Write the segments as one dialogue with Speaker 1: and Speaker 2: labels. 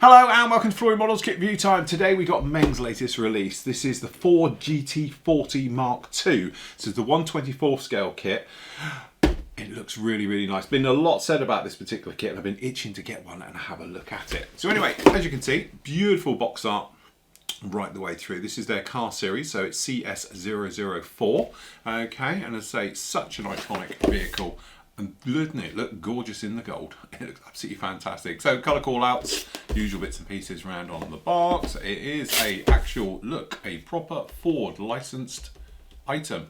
Speaker 1: Hello and welcome to Flooring Models Kit Review Time. Today we got Meng's latest release. This is the Ford GT40 Mark II. This is the 1/24 scale kit. It looks really nice. Been a lot said about this particular kit and I've been itching to get one and have a look at it. So anyway, as you can see, beautiful box art right the way through. This is their car series, so it's CS004. Okay, and as I say, such an iconic vehicle. And doesn't it look gorgeous in the gold? It looks absolutely fantastic. So colour call outs, usual bits and pieces around on the box. It is a proper Ford licensed item,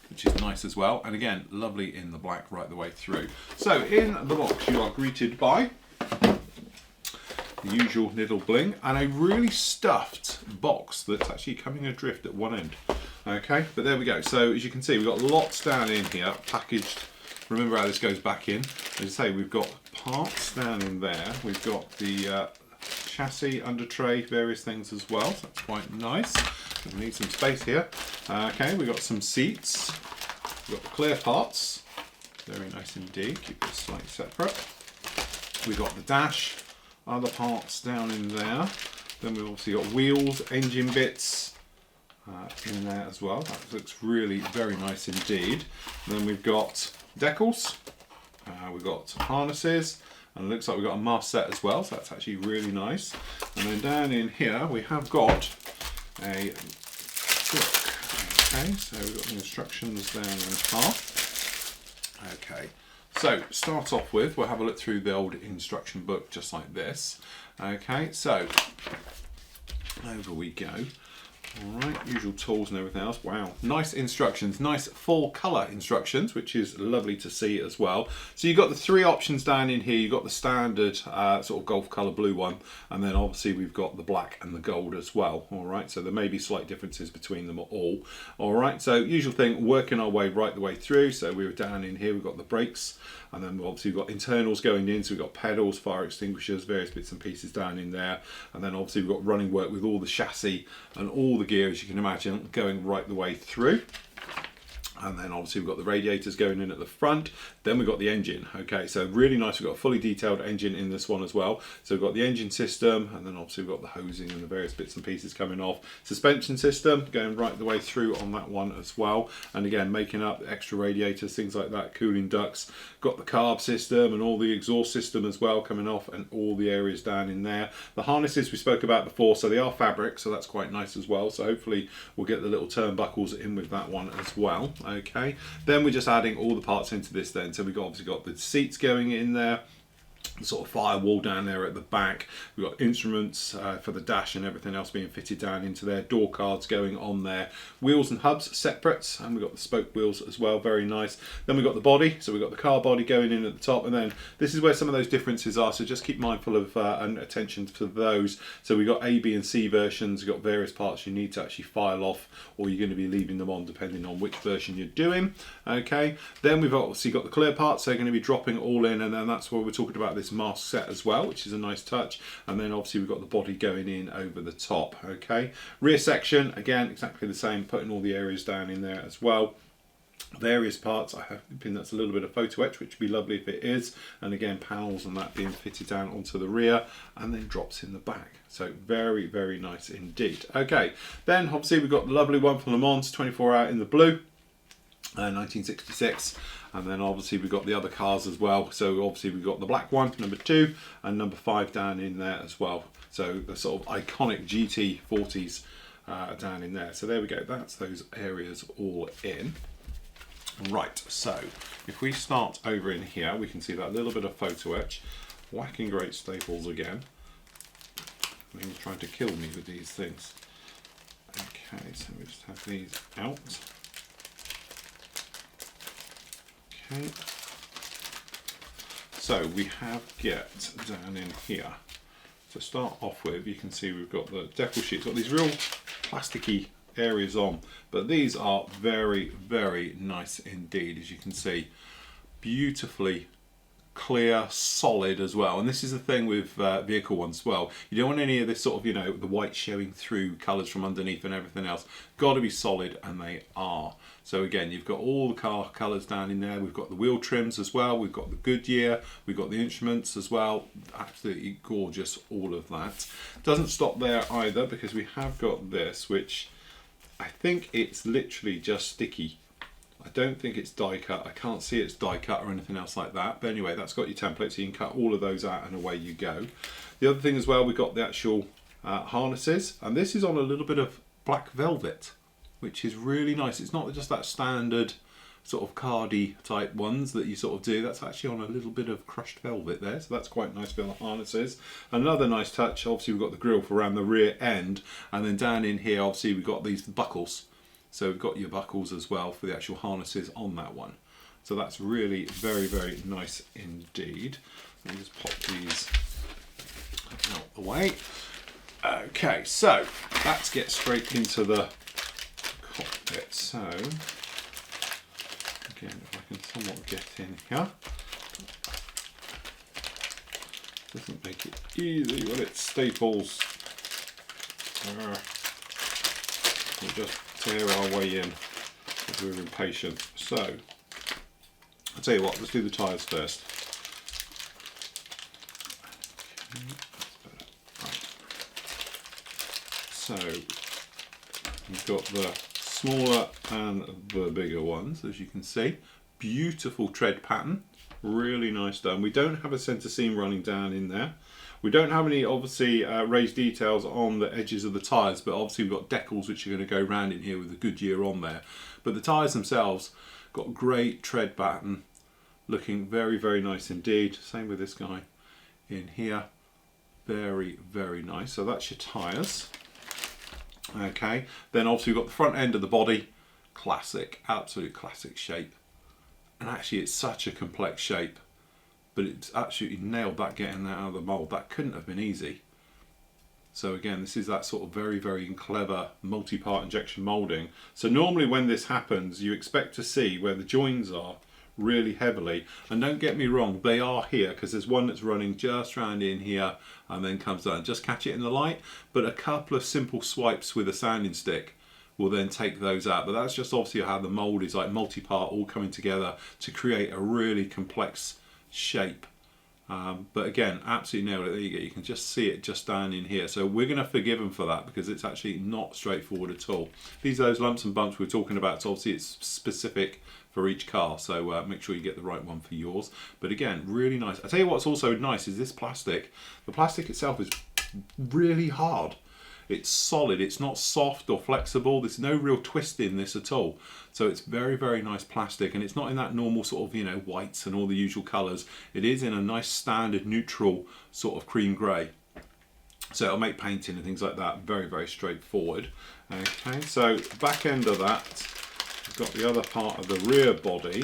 Speaker 1: which is nice as well. And again, lovely in the black right the way through. So in the box you are greeted by the usual niddle bling and a really stuffed box that's actually coming adrift at one end. Okay, but there we go. So as you can see, we've got lots down in here, packaged. Remember how this goes back in. As I say, we've got parts down in there. We've got the chassis under tray, various things as well. So that's quite nice. We need some space here. Okay, we've got some seats. We've got the clear parts. Very nice indeed. Keep this slightly separate. We've got the dash. Other parts down in there. Then we've obviously got wheels, engine bits in there as well. That looks really very nice indeed. Then we've got decals, we've got harnesses, and it looks like we've got a mast set as well, so that's actually really nice. And then down in here we have got a book. Okay, so we've got the instructions down in half. Okay, so start off with, we'll have a look through the old instruction book just like this. Okay, so over we go. Alright, usual tools and everything else. Wow, nice instructions, nice full colour instructions, which is lovely to see as well. So you've got the three options down in here. You've got the standard sort of golf colour blue one, and then obviously we've got the black and the gold as well. Alright, so there may be slight differences between them all. Alright, so usual thing, working our way right the way through. So we were down in here, we've got the brakes, and then obviously we've got internals going in, so we've got pedals, fire extinguishers, various bits and pieces down in there, and then obviously we've got running work with all the chassis and all the gear, as you can imagine, going right the way through. And then obviously we've got the radiators going in at the front. Then we've got the engine. Okay, so really nice. We've got a fully detailed engine in this one as well. So we've got the engine system, and then obviously we've got the hosing and the various bits and pieces coming off. Suspension system going right the way through on that one as well. And again, making up extra radiators, things like that, cooling ducts. Got the carb system and all the exhaust system as well coming off, and all the areas down in there. The harnesses we spoke about before, so they are fabric, so that's quite nice as well. So hopefully we'll get the little turnbuckles in with that one as well. Okay, then we're just adding all the parts into this then. So we've obviously got the seats going in there, the sort of firewall down there at the back. We've got instruments for the dash and everything else being fitted down into there, door cards going on there, wheels and hubs separate, and we've got the spoke wheels as well, very nice. Then we've got the body, so we've got the car body going in at the top, and then this is where some of those differences are, so just keep mindful of and attention to those. So we've got A, B and C versions. We've got various parts you need to actually file off, or you're going to be leaving them on depending on which version you're doing. Okay, then we've obviously got the clear parts, so they're going to be dropping all in, and then that's where we're talking about this mask set as well, which is a nice touch. And then obviously we've got the body going in over the top. Okay, rear section again exactly the same, putting all the areas down in there as well. Various parts, I think that's a little bit of photo etch, which would be lovely if it is, and again panels and that being fitted down onto the rear and then drops in the back. So very nice indeed. Okay, then obviously we've got the lovely one from Le Mans 24 hour in the blue, 1966. And then obviously we've got the other cars as well. So obviously we've got the black one, number 2, and number 5 down in there as well. So the sort of iconic GT40s down in there. So there we go, that's those areas all in. Right, so if we start over in here, we can see that little bit of photo etch. Whacking great staples again. He's trying to kill me with these things. Okay, so we just have these out. Okay, so we have get down in here. To start off with, you can see we've got the Deco Sheets, got these real plasticky areas on, but these are very nice indeed. As you can see, beautifully clear, solid as well. And this is the thing with vehicle ones as well. You don't want any of this sort of, you know, the white showing through colours from underneath and everything else. Got to be solid, and they are. So again, you've got all the car colours down in there. We've got the wheel trims as well. We've got the Goodyear. We've got the instruments as well. Absolutely gorgeous, all of that. Doesn't stop there either, because we have got this, which I think it's literally just sticky. I don't think it's die cut. I can't see it's die cut or anything else like that. But anyway, that's got your template, so you can cut all of those out and away you go. The other thing as well, we've got the actual harnesses, and this is on a little bit of black velvet, which is really nice. It's not just that standard sort of cardi type ones that you sort of do. That's actually on a little bit of crushed velvet there, so that's quite nice for the harnesses. Another nice touch, obviously we've got the grille for around the rear end, and then down in here obviously we've got these buckles. So we've got your buckles as well for the actual harnesses on that one. So that's really very, very nice indeed. Let me just pop these out the way. Okay, so let's get straight into the cockpit. So again, if I can somewhat get in here. Doesn't make it easy when it staples. We'll just tear our way in because we're impatient. So I'll tell you what, let's do the tyres first. So we've got the smaller and the bigger ones, as you can see. Beautiful tread pattern, really nice done. We don't have a centre seam running down in there. We don't have any, obviously, raised details on the edges of the tyres, but obviously we've got decals which are going to go round in here with the Goodyear on there. But the tyres themselves got great tread pattern, looking very, very nice indeed. Same with this guy in here. Very, very nice. So that's your tyres. Okay, then obviously we've got the front end of the body. Classic, absolute classic shape. And actually it's such a complex shape. But it's absolutely nailed that, getting that out of the mould. That couldn't have been easy. So again, this is that sort of very, very clever multi-part injection moulding. So normally when this happens, you expect to see where the joins are really heavily. And don't get me wrong, they are here, because there's one that's running just round in here and then comes down. Just catch it in the light. But a couple of simple swipes with a sanding stick will then take those out. But that's just obviously how the mould is, like multi-part, all coming together to create a really complex shape. But again, absolutely nailed it. There you go. You can just see it just down in here. So we're going to forgive them for that, because it's actually not straightforward at all. These are those lumps and bumps we're talking about. So obviously it's specific for each car. So make sure you get the right one for yours. But again, really nice. I tell you what's also nice is this plastic. The plastic itself is really hard. It's solid, it's not soft or flexible. There's no real twist in this at all. So it's very, very nice plastic, and it's not in that normal sort of, you know, whites and all the usual colours. It is in a nice standard neutral sort of cream grey. So it'll make painting and things like that very, very straightforward. Okay, so back end of that, we've got the other part of the rear body.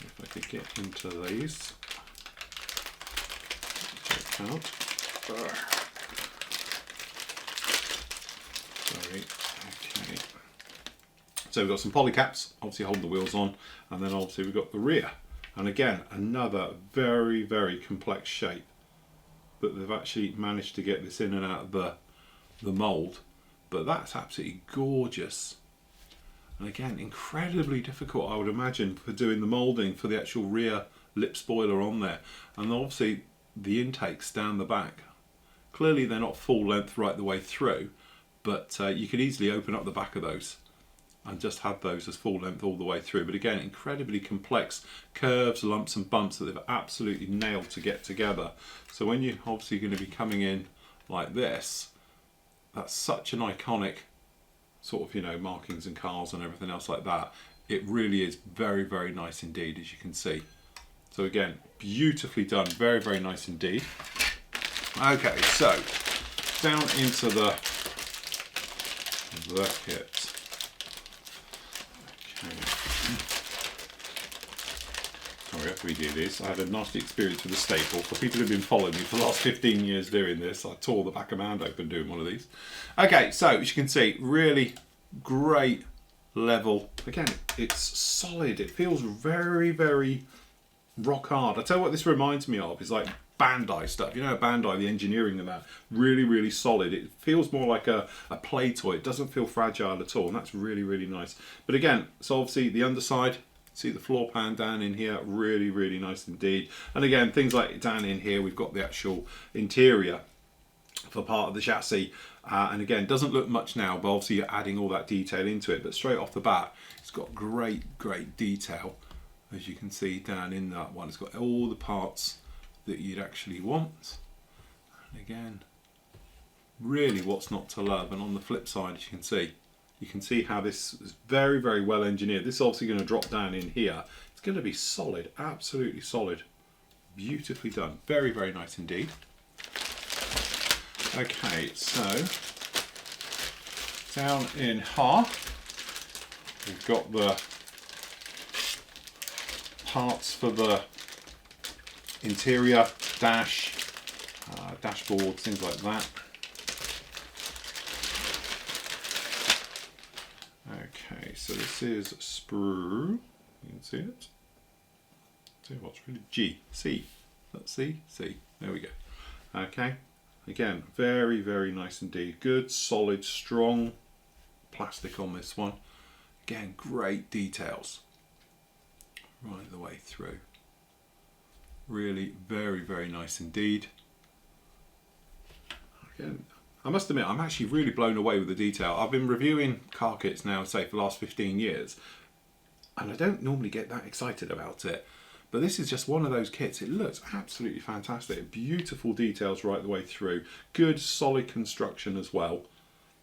Speaker 1: If I could get into these. Check out. Sorry. Okay. So we've got some poly caps, obviously hold the wheels on, and then obviously we've got the rear. And again, another very, very complex shape. But they've actually managed to get this in and out of the mould. But that's absolutely gorgeous. And again, incredibly difficult, I would imagine, for doing the moulding for the actual rear lip spoiler on there. And obviously the intakes down the back. Clearly they're not full length right the way through, but you could easily open up the back of those and just have those as full length all the way through. But again, incredibly complex curves, lumps and bumps that they've absolutely nailed to get together. So when you're obviously going to be coming in like this, that's such an iconic sort of, you know, markings and cars and everything else like that. It really is very, very nice indeed, as you can see. So again, beautifully done, very, very nice indeed. Okay, so down into the kit. Okay. Sorry, after we do this, I had a nasty experience with a staple. For people who've been following me for the last 15 years doing this, I tore the back of my hand open doing one of these. Okay, so as you can see, really great level. Again, it's solid. It feels very, very rock hard. I tell you what this reminds me of is like Bandai stuff. You know, Bandai, the engineering of that, really, really solid. It feels more like a play toy. It doesn't feel fragile at all, and that's really, really nice. But again, so obviously the underside, see the floor pan down in here, really, really nice indeed. And again, things like down in here, we've got the actual interior for part of the chassis. And again, doesn't look much now, but obviously you're adding all that detail into it. But straight off the bat, it's got great, great detail. As you can see down in that one, it's got all the parts that you'd actually want. And again, really what's not to love. And on the flip side, as you can see how this is very, very well engineered. This is obviously going to drop down in here. It's going to be solid, absolutely solid. Beautifully done. Very, very nice indeed. Okay, so down in half, we've got the parts for the interior dash, dashboard, things like that. Okay, so this is sprue. You can see it. See what's really G, C. Let's see, C. There we go. Okay. Again, very, very nice indeed. Good, solid, strong plastic on this one. Again, great details right the way through. Really, very, very nice indeed. Again, I must admit, I'm actually really blown away with the detail. I've been reviewing car kits now, say, for the last 15 years, and I don't normally get that excited about it. But this is just one of those kits. It looks absolutely fantastic. Beautiful details right the way through. Good, solid construction as well.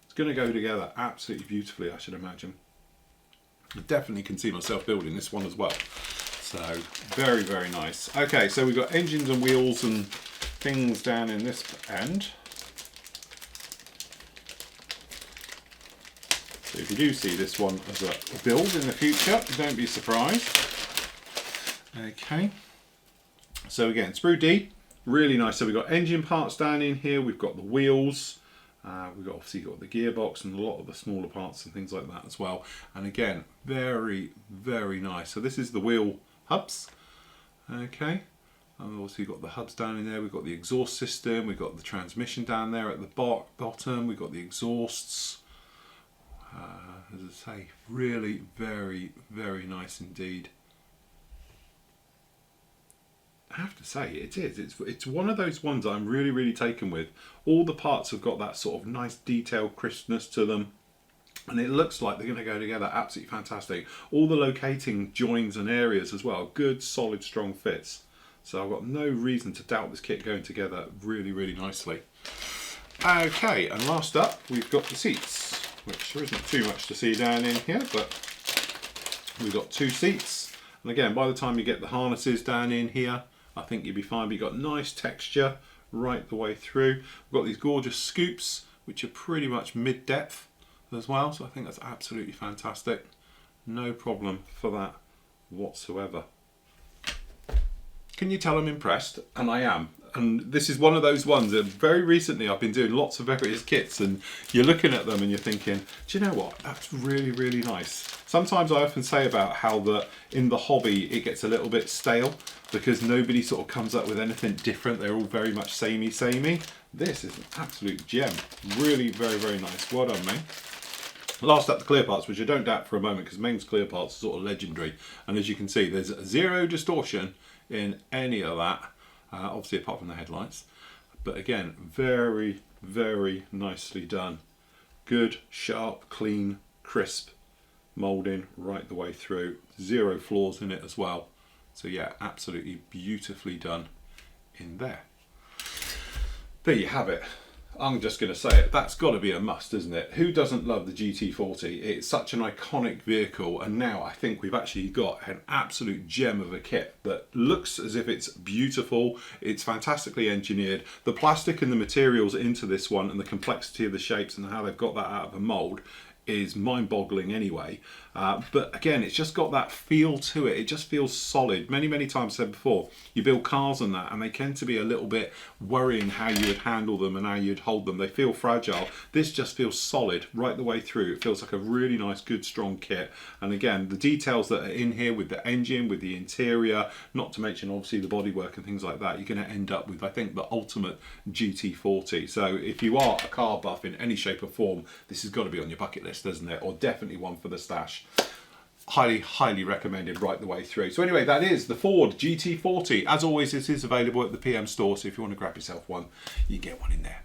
Speaker 1: It's going to go together absolutely beautifully, I should imagine. I definitely can see myself building this one as well. So, very, very nice. Okay, so we've got engines and wheels and things down in this end. So if you do see this one as a build in the future, don't be surprised. Okay, so again, sprue D, really nice. So we've got engine parts down in here, we've got the wheels, we've got obviously got the gearbox and a lot of the smaller parts and things like that as well. And again, very, very nice. So this is the wheel hubs, okay, and obviously you've got the hubs down in there, we've got the exhaust system, we've got the transmission down there at the bottom, we've got the exhausts. As I say, really very, very nice indeed. I have to say, it is. It's one of those ones I'm really, really taken with. All the parts have got that sort of nice detailed crispness to them. And it looks like they're going to go together absolutely fantastic. All the locating joins and areas as well. Good, solid, strong fits. So I've got no reason to doubt this kit going together really, really nicely. Okay, and last up, we've got the seats, which there isn't too much to see down in here, but we've got two seats. And again, by the time you get the harnesses down in here, I think you'll be fine. But you've got nice texture right the way through. We've got these gorgeous scoops, which are pretty much mid-depth as well. So I think that's absolutely fantastic. No problem for that whatsoever. Can you tell I'm impressed? And I am. And this is one of those ones that very recently I've been doing lots of various kits, and you're looking at them and you're thinking, do you know what? That's really, really nice. Sometimes I often say about how in the hobby it gets a little bit stale because nobody sort of comes up with anything different. They're all very much samey. This is an absolute gem. Really very, very nice. Well done, Meng. Last up, the clear parts, which I don't doubt for a moment because Meng's clear parts are sort of legendary. And as you can see, there's zero distortion in any of that. Obviously apart from the headlights, but again, very, very nicely done. Good, sharp, clean, crisp moulding right the way through. Zero flaws in it as well. So yeah, absolutely beautifully done in there. There you have it. I'm just going to say it, that's got to be a must, isn't it? Who doesn't love the GT40? It's such an iconic vehicle, and now I think we've actually got an absolute gem of a kit that looks as if it's beautiful, it's fantastically engineered. The plastic and the materials into this one and the complexity of the shapes and how they've got that out of a mould, is mind-boggling anyway. But again, it's just got that feel to it. It just feels solid. Many times said before, you build cars and that, and they tend to be a little bit worrying how you would handle them and how you'd hold them. They feel fragile. This just feels solid right the way through. It feels like a really nice, good, strong kit. And again, the details that are in here with the engine, with the interior, not to mention obviously the bodywork and things like that, you're going to end up with, I think, the ultimate GT40. So if you are a car buff in any shape or form, this has got to be on your bucket list, doesn't it? Or definitely one for the stash. Highly recommended right the way through. So anyway, that is the Ford GT40. As always, this is available at the PM store, so if you want to grab yourself one, you get one in there.